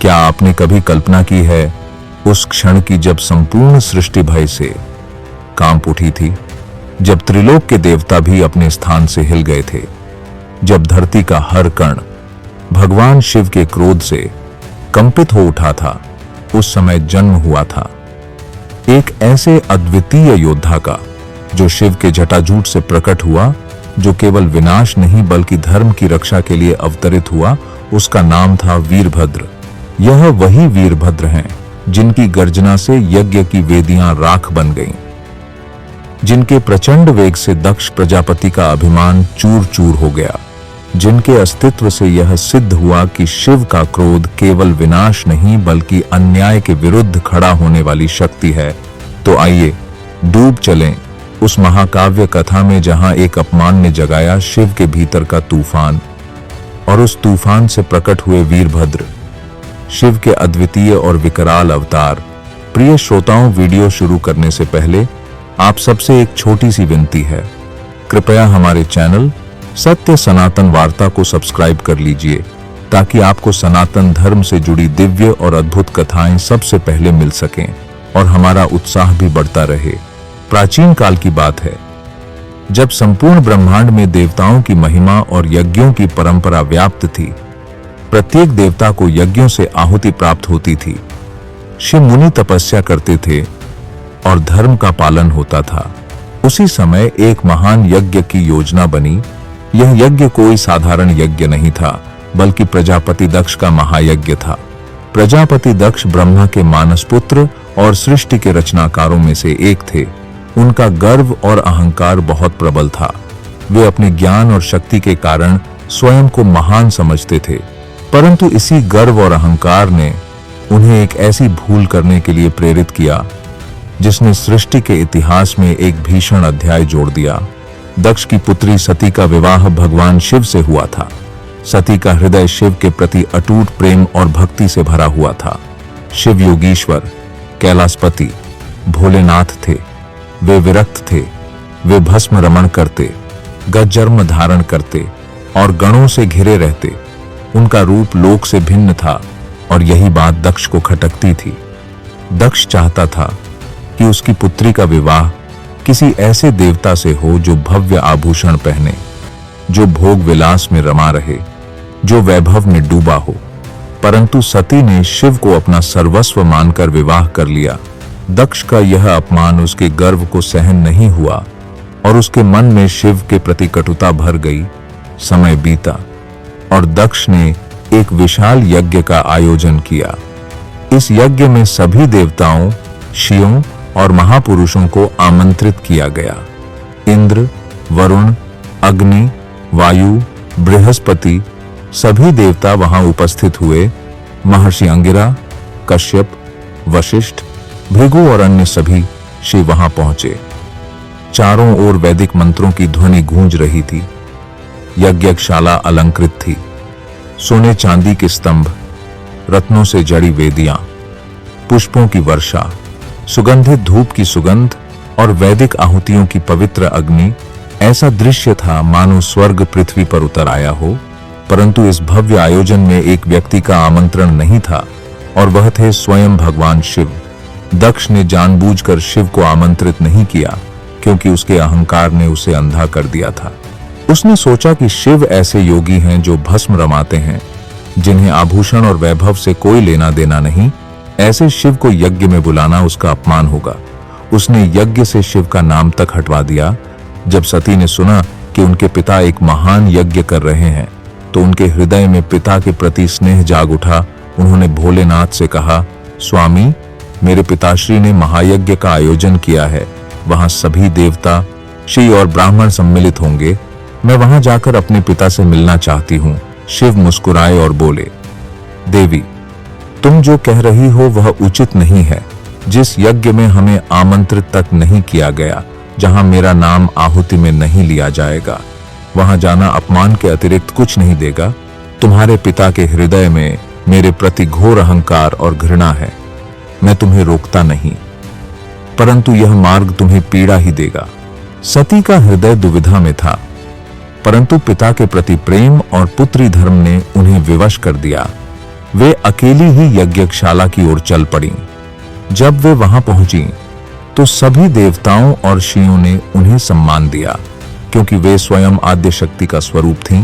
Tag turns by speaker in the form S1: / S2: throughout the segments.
S1: क्या आपने कभी कल्पना की है उस क्षण की जब संपूर्ण सृष्टि भय से कांप उठी थी, जब त्रिलोक के देवता भी अपने स्थान से हिल गए थे, जब धरती का हर कण भगवान शिव के क्रोध से कंपित हो उठा था? उस समय जन्म हुआ था एक ऐसे अद्वितीय योद्धा का जो शिव के जटाजूट से प्रकट हुआ, जो केवल विनाश नहीं बल्कि धर्म की रक्षा के लिए अवतरित हुआ। उसका नाम था वीरभद्र। यह वही वीरभद्र हैं जिनकी गर्जना से यज्ञ की वेदियां राख बन गईं, जिनके प्रचंड वेग से दक्ष प्रजापति का अभिमान चूर चूर हो गया, जिनके अस्तित्व से यह सिद्ध हुआ कि शिव का क्रोध केवल विनाश नहीं बल्कि अन्याय के विरुद्ध खड़ा होने वाली शक्ति है। तो आइए डूब चलें उस महाकाव्य कथा में जहां एक अपमान ने जगाया शिव के भीतर का तूफान, और उस तूफान से प्रकट हुए वीरभद्र, शिव के अद्वितीय और विकराल अवतार। प्रिय श्रोताओं, वीडियो शुरू करने से पहले आप सबसे एक छोटी सी विनती है, कृपया हमारे चैनल सत्य सनातन वार्ता को सब्सक्राइब कर लीजिए ताकि आपको सनातन धर्म से जुड़ी दिव्य और अद्भुत कथाएं सबसे पहले मिल सकें और हमारा उत्साह भी बढ़ता रहे। प्राचीन काल की बात है, जब संपूर्ण ब्रह्मांड में देवताओं की महिमा और यज्ञों की परंपरा व्याप्त थी। प्रत्येक देवता को यज्ञों से आहुति प्राप्त होती थी। शिव मुनि तपस्या करते थे और धर्म का पालन होता था। उसी समय एक महान यज्ञ की योजना बनी। यह यज्ञ कोई साधारण यज्ञ नहीं था बल्कि प्रजापति दक्ष का महायज्ञ था। प्रजापति दक्ष ब्रह्मा के मानस पुत्र और सृष्टि के रचनाकारों में से एक थे। उनका गर्व और अहंकार बहुत प्रबल था। वे अपने ज्ञान और शक्ति के कारण स्वयं को महान समझते थे, परंतु इसी गर्व और अहंकार ने उन्हें एक ऐसी भूल करने के लिए प्रेरित किया जिसने सृष्टि के इतिहास में एक भीषण अध्याय जोड़ दिया। दक्ष की पुत्री सती का विवाह भगवान शिव से हुआ था। सती का हृदय शिव के प्रति अटूट प्रेम और भक्ति से भरा हुआ था। शिव योगीश्वर, कैलाशपति, भोलेनाथ थे। वे विरक्त थे। वे भस्म रमण करते, गजर्म धारण करते और गणों से घिरे रहते। उनका रूप लोक से भिन्न था और यही बात दक्ष को खटकती थी। दक्ष चाहता था कि उसकी पुत्री का विवाह किसी ऐसे देवता से हो जो भव्य आभूषण पहने, जो भोग विलास में रमा रहे, जो वैभव में डूबा हो। परंतु सती ने शिव को अपना सर्वस्व मानकर विवाह कर लिया। दक्ष का यह अपमान उसके गर्व को सहन नहीं हुआ और उसके मन में शिव के प्रति कटुता भर गई। समय बीता और दक्ष ने एक विशाल यज्ञ का आयोजन किया। इस यज्ञ में सभी देवताओं, ऋषियों और महापुरुषों को आमंत्रित किया गया। इंद्र, वरुण, अग्नि, वायु, बृहस्पति, सभी देवता वहां उपस्थित हुए। महर्षि अंगिरा, कश्यप, वशिष्ठ, भृगु और अन्य सभी ऋषि वहां पहुंचे। चारों ओर वैदिक मंत्रों की ध्वनि गूंज रही थी। यज्ञशाला अलंकृत थी। सोने चांदी के स्तंभ, रत्नों से जड़ी वेदियां, पुष्पों की वर्षा, सुगंधित धूप की सुगंध और वैदिक आहुतियों की पवित्र अग्नि। ऐसा दृश्य था मानो स्वर्ग पृथ्वी पर उतर आया हो। परंतु इस भव्य आयोजन में एक व्यक्ति का आमंत्रण नहीं था और वह थे स्वयं भगवान शिव। दक्ष ने जानबूझकर शिव को आमंत्रित नहीं किया क्योंकि उसके अहंकार ने उसे अंधा कर दिया था। उसने सोचा कि शिव ऐसे योगी हैं जो भस्म रमाते हैं, जिन्हें आभूषण और वैभव से कोई लेना देना नहीं। ऐसे शिव को यज्ञ में बुलाना उसका अपमान होगा। उसने यज्ञ से शिव का नाम तक हटवा दिया। जब सती ने सुना कि उनके पिता एक महान यज्ञ कर रहे हैं तो उनके हृदय में पिता के प्रति स्नेह जाग उठा। उन्होंने भोलेनाथ से कहा, स्वामी, मेरे पिताश्री ने महायज्ञ का आयोजन किया है। वहां सभी देवता, ऋषि और ब्राह्मण सम्मिलित होंगे। मैं वहां जाकर अपने पिता से मिलना चाहती हूँ। शिव मुस्कुराए और बोले, देवी, तुम जो कह रही हो वह उचित नहीं है। जिस यज्ञ में हमें आमंत्रित तक नहीं किया गया, जहां मेरा नाम आहुति में नहीं लिया जाएगा, वहां जाना अपमान के अतिरिक्त कुछ नहीं देगा। तुम्हारे पिता के हृदय में मेरे प्रति घोर अहंकार और घृणा है। मैं तुम्हें रोकता नहीं, परंतु यह मार्ग तुम्हें पीड़ा ही देगा। सती का हृदय दुविधा में था, परंतु पिता के प्रति प्रेम और पुत्री धर्म ने उन्हें विवश कर दिया। वे अकेली ही यज्ञशाला की ओर चल पड़ीं। जब वे वहां पहुंची तो सभी देवताओं और ऋषियों ने उन्हें सम्मान दिया, क्योंकि वे स्वयं आद्य शक्ति का स्वरूप थीं।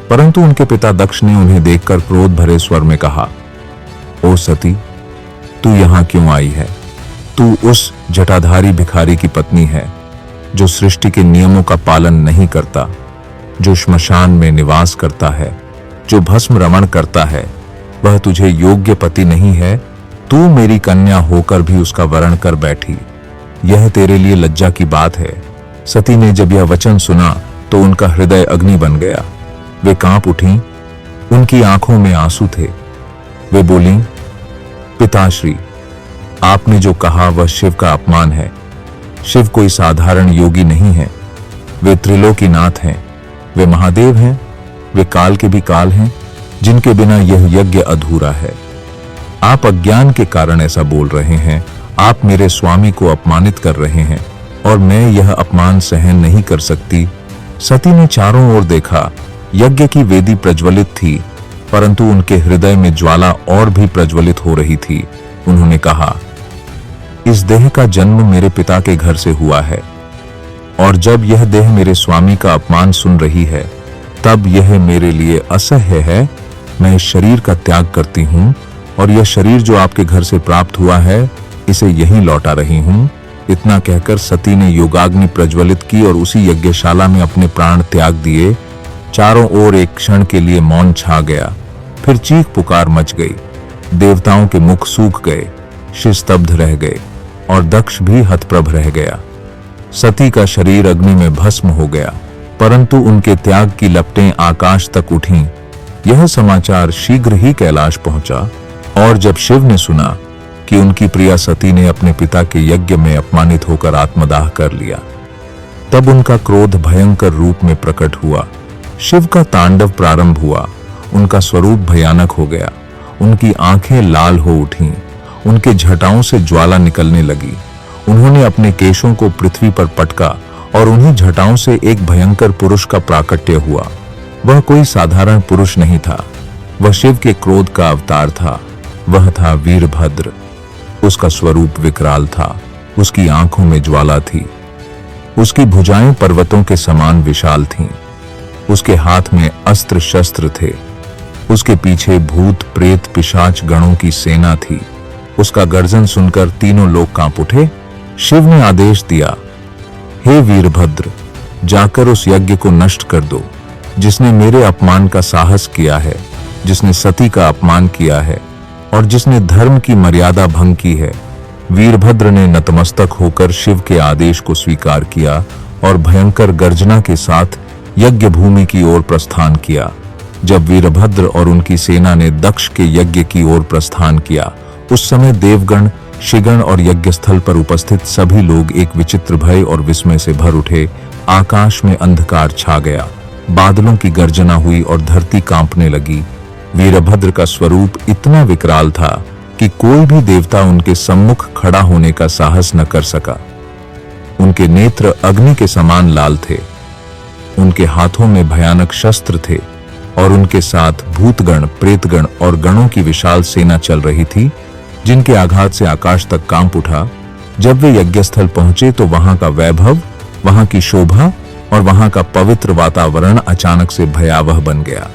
S1: परंतु उनके पिता दक्ष ने उन्हें देखकर क्रोध भरे स्वर में कहा, ओ सती, तू यहां क्यों आई है? तू उस जटाधारी भिखारी की पत्नी है जो सृष्टि के नियमों का पालन नहीं करता, जो श्मशान में निवास करता है, जो भस्म रमण करता है। वह तुझे योग्य पति नहीं है। तू मेरी कन्या होकर भी उसका वरण कर बैठी। यह तेरे लिए लज्जा की बात है। सती ने जब यह वचन सुना तो उनका हृदय अग्नि बन गया। वे कांप उठीं, उनकी आंखों में आंसू थे। वे बोलीं, पिताश्री, आपने जो कहा वह शिव का अपमान है। शिव कोई साधारण योगी नहीं है। वे त्रिलोकीनाथ हैं, वे महादेव हैं, वे काल के भी काल हैं, जिनके बिना यह यज्ञ अधूरा है। आप अज्ञान के कारण ऐसा बोल रहे हैं। आप मेरे स्वामी को अपमानित कर रहे हैं और मैं यह अपमान सहन नहीं कर सकती। सती ने चारों ओर देखा। यज्ञ की वेदी प्रज्वलित थी, परंतु उनके हृदय में ज्वाला और भी प्रज्वलित हो रही थी। उन्होंने कहा, इस देह का जन्म मेरे पिता के घर से हुआ है, और जब यह देह मेरे स्वामी का अपमान सुन रही है तब यह मेरे लिए असह्य है। मैं इस शरीर का त्याग करती हूँ और यह शरीर जो आपके घर से प्राप्त हुआ है इसे यहीं लौटा रही हूँ। इतना कहकर सती ने योगाग्नि प्रज्वलित की और उसी यज्ञशाला में अपने प्राण त्याग दिए। चारों ओर एक क्षण के लिए मौन छा गया, फिर चीख पुकार मच गई। देवताओं के मुख सूख गए, शिव स्तब्ध रह गए और दक्ष भी हतप्रभ रह गया। सती का शरीर अग्नि में भस्म हो गया, परंतु उनके त्याग की लपटें आकाश तक उठीं। यह समाचार शीघ्र ही कैलाश पहुंचा, और जब शिव ने सुना कि उनकी प्रिया सती ने अपने पिता के यज्ञ में अपमानित होकर आत्मदाह कर लिया, तब उनका क्रोध भयंकर रूप में प्रकट हुआ। शिव का तांडव प्रारंभ हुआ। उनका स्वरूप भयानक हो गया। उनकी आंखें लाल हो उठीं, उनके जटाओं से ज्वाला निकलने लगी। उन्होंने अपने केशों को पृथ्वी पर पटका और उन्हीं जटाओं से एक भयंकर पुरुष का प्राकट्य हुआ। वह कोई साधारण पुरुष नहीं था, वह शिव के क्रोध का अवतार था। वह था वीरभद्र। उसका स्वरूप विकराल था, उसकी आंखों में ज्वाला थी, उसकी भुजाएं पर्वतों के समान विशाल थीं, उसके हाथ में अस्त्र शस्त्र थे, उसके पीछे भूत प्रेत पिशाच गणों की सेना थी। उसका गर्जन सुनकर तीनों लोग कांप उठे। शिव ने आदेश दिया, हे वीरभद्र, जाकर उस यज्ञ को नष्ट कर दो जिसने मेरे अपमान का साहस किया है, जिसने सती का अपमान किया है और जिसने धर्म की मर्यादा भंग की है। वीरभद्र ने नतमस्तक होकर शिव के आदेश को स्वीकार किया और भयंकर गर्जना के साथ यज्ञ भूमि की ओर प्रस्थान किया। जब वीरभद्र और उनकी सेना ने दक्ष के यज्ञ की ओर प्रस्थान किया, उस समय देवगण, ऋषिगण और यज्ञस्थल पर उपस्थित सभी लोग एक विचित्र भय और विस्मय से भर उठे। आकाश में अंधकार छा गया, बादलों की गर्जना हुई और धरती कांपने लगी। वीरभद्र का स्वरूप इतना विकराल था कि कोई भी देवता उनके सम्मुख खड़ा होने का साहस न कर सका। उनके नेत्र अग्नि के समान लाल थे, उनके हाथों में भयानक शस्त्र थे और उनके साथ भूतगण, प्रेतगण और गणों की विशाल सेना चल रही थी, जिनके आघात से आकाश तक कांप उठा। जब वे यज्ञस्थल पहुंचे तो वहां का वैभव, वहां की शोभा और वहां का पवित्र वातावरण अचानक से भयावह बन गया।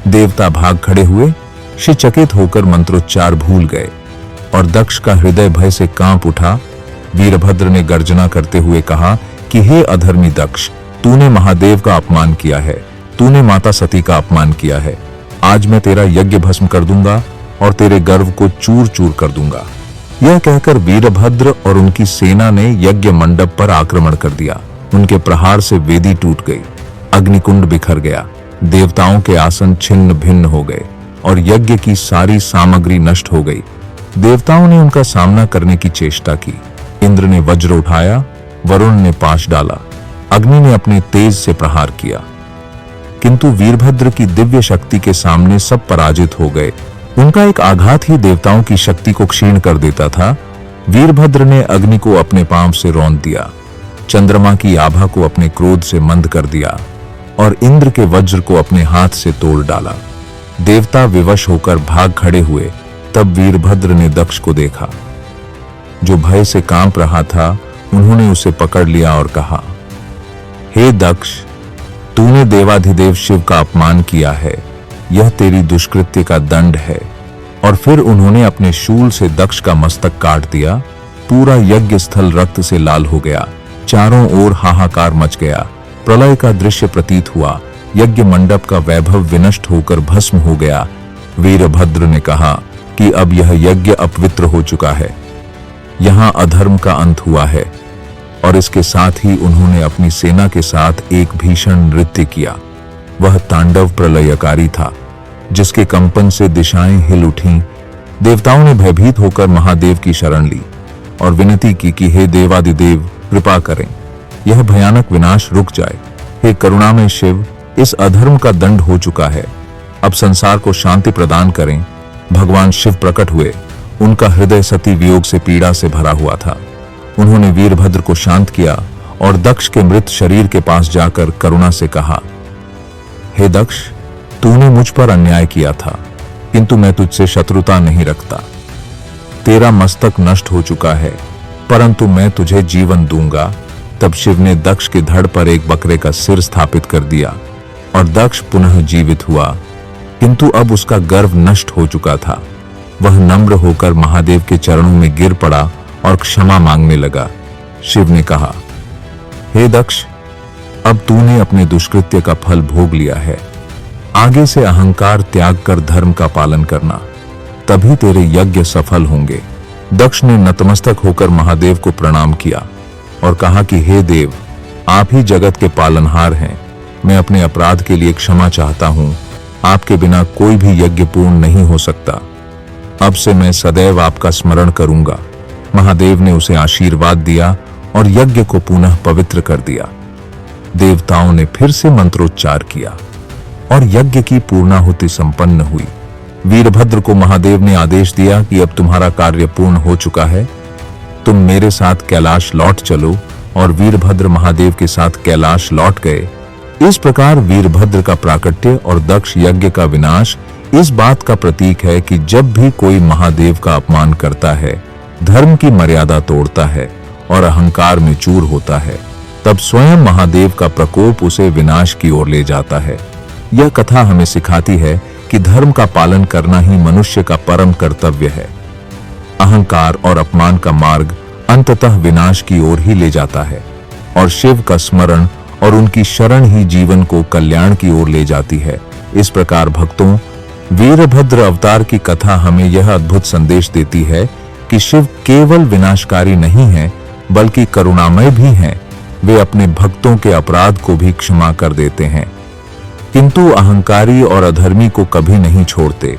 S1: देवता भाग खड़े हुए, चकित होकर मंत्रोच्चार भूल गए और दक्ष का हृदय भय से कांप उठा। वीरभद्र ने गर्जना करते हुए कहा कि हे अधर्मी दक्ष, तूने महादेव का अपमान किया है, तूने माता सती का अपमान किया है। आज मैं तेरा यज्ञ भस्म कर दूंगा और तेरे गर्व को चूर चूर कर दूंगा। यह कहकर वीरभद्र और उनकी सेना ने यज्ञ मंडप पर आक्रमण कर दिया। उनके प्रहार से वेदी टूट गई, अग्निकुंड बिखर गया, देवताओं के आसन छिन्न भिन्न हो गए और यज्ञ की सारी सामग्री नष्ट हो गई। देवताओं ने उनका सामना करने की चेष्टा की। इंद्र ने वज्र उठाया, वरुण ने पाश डाला, अग्नि ने अपने तेज से प्रहार किया, किंतु वीरभद्र की दिव्य शक्ति के सामने सब पराजित हो गए। उनका एक आघात ही देवताओं की शक्ति को क्षीण कर देता था। वीरभद्र ने अग्नि को अपने पांव से रौंद दिया, चंद्रमा की आभा को अपने क्रोध से मंद कर दिया और इंद्र के वज्र को अपने हाथ से तोड़ डाला। देवता विवश होकर भाग खड़े हुए। तब वीरभद्र ने दक्ष को देखा, जो भय से कांप रहा था। उन्होंने उसे पकड़ लिया और कहा, हे दक्ष, तूने देवाधिदेव शिव का अपमान किया है, यह तेरी दुष्कृत्य का दंड है। और फिर उन्होंने अपने शूल से दक्ष का मस्तक काट दिया। पूरा यज्ञ स्थल रक्त से लाल हो गया। चारों ओर हाहाकार मच गया। प्रलय का दृश्य प्रतीत हुआ। यज्ञ मंडप का वैभव विनष्ट होकर भस्म हो गया। वीरभद्र ने कहा कि अब यह यज्ञ अपवित्र हो चुका है, यहां अधर्म का अंत हुआ है। और इसके साथ ही उन्होंने अपनी सेना के साथ एक भीषण नृत्य किया। वह तांडव प्रलयकारी था, जिसके कंपन से दिशाएं हिल उठीं। देवताओं ने भयभीत होकर महादेव की शरण ली और विनती की कि हे देवादिदेव, कृपा करें, यह भयानक विनाश रुक जाए। हे करुणामय शिव, इस अधर्म का दंड हो चुका है, अब संसार को शांति प्रदान करें। भगवान शिव प्रकट हुए। उनका हृदय सती वियोग से पीड़ा से भरा हुआ था। उन्होंने वीरभद्र को शांत किया और दक्ष के मृत शरीर के पास जाकर करुणा से कहा, हे दक्ष, तूने मुझ पर अन्याय किया था, किंतु मैं तुझसे शत्रुता नहीं रखता। तेरा मस्तक नष्ट हो चुका है, परंतु मैं तुझे जीवन दूंगा। तब शिव ने दक्ष के धड़ पर एक बकरे का सिर स्थापित कर दिया और दक्ष पुनः जीवित हुआ, किंतु अब उसका गर्व नष्ट हो चुका था। वह नम्र होकर महादेव के चरणों में गिर पड़ा और क्षमा मांगने लगा। शिव ने कहा, हे दक्ष, अब तूने अपने दुष्कृत्य का फल भोग लिया है। आगे से अहंकार त्याग कर धर्म का पालन करना, तभी तेरे यज्ञ सफल होंगे। दक्ष ने नतमस्तक होकर महादेव को प्रणाम किया और कहा कि हे देव, आप ही जगत के पालनहार हैं। मैं अपने अपराध के लिए क्षमा चाहता हूं। आपके बिना कोई भी यज्ञ पूर्ण नहीं हो सकता। अब से मैं सदैव आपका स्मरण करूंगा। महादेव ने उसे आशीर्वाद दिया और यज्ञ को पुनः पवित्र कर दिया। देवताओं ने फिर से मंत्रोच्चार किया और यज्ञ की पूर्णाहुति संपन्न हुई। वीरभद्र को महादेव ने आदेश दिया कि अब तुम्हारा कार्य पूर्ण हो चुका है, तुम मेरे साथ कैलाश लौट चलो। और वीरभद्र महादेव के साथ कैलाश लौट गए। इस प्रकार वीरभद्र का प्राकट्य और दक्ष यज्ञ का विनाश इस बात का प्रतीक है कि जब भी कोई महादेव का अपमान करता है, धर्म की मर्यादा तोड़ता है और अहंकार में चूर होता है, तब स्वयं महादेव का प्रकोप उसे विनाश की ओर ले जाता है। यह कथा हमें सिखाती है कि धर्म का पालन करना ही मनुष्य का परम कर्तव्य है। अहंकार और अपमान का मार्ग अंततः विनाश की ओर ही ले जाता है और शिव का स्मरण और उनकी शरण ही जीवन को कल्याण की ओर ले जाती है। इस प्रकार भक्तों, वीरभद्र अवतार की कथा हमें यह अद्भुत संदेश देती है कि शिव केवल विनाशकारी नहीं है, बल्कि करुणामय भी हैं। वे अपने भक्तों के अपराध को भी क्षमा कर देते हैं, किंतु अहंकारी और अधर्मी को कभी नहीं छोड़ते।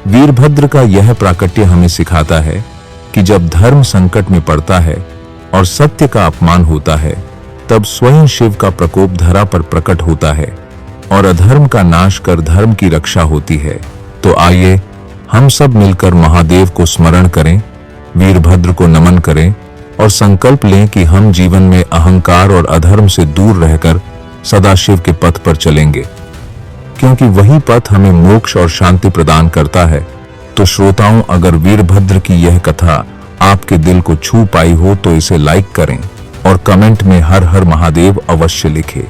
S1: वीरभद्र का यह प्राकट्य हमें सिखाता है कि जब धर्म संकट में पड़ता है और सत्य का अपमान होता है, तब स्वयं शिव का प्रकोप धरा पर प्रकट होता है और अधर्म का नाश कर धर्म की रक्षा होती है। तो आइए हम सब मिलकर महादेव को स्मरण करें, वीरभद्र को नमन करें और संकल्प लें कि हम जीवन में अहंकार और अधर्म से दूर रहकर सदा शिव के पथ पर चलेंगे, क्योंकि वही पथ हमें मोक्ष और शांति प्रदान करता है। तो श्रोताओं, अगर वीरभद्र की यह कथा आपके दिल को छू पाई हो तो इसे लाइक करें और कमेंट में हर हर महादेव अवश्य लिखें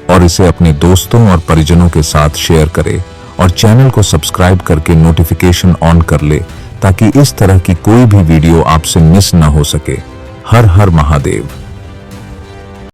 S1: और इसे अपने दोस्तों और परिजनों के साथ शेयर करें और चैनल को सब्सक्राइब करके नोटिफिकेशन ऑन कर ले, ताकि इस तरह की कोई भी वीडियो आपसे मिस न हो सके। हर हर महादेव।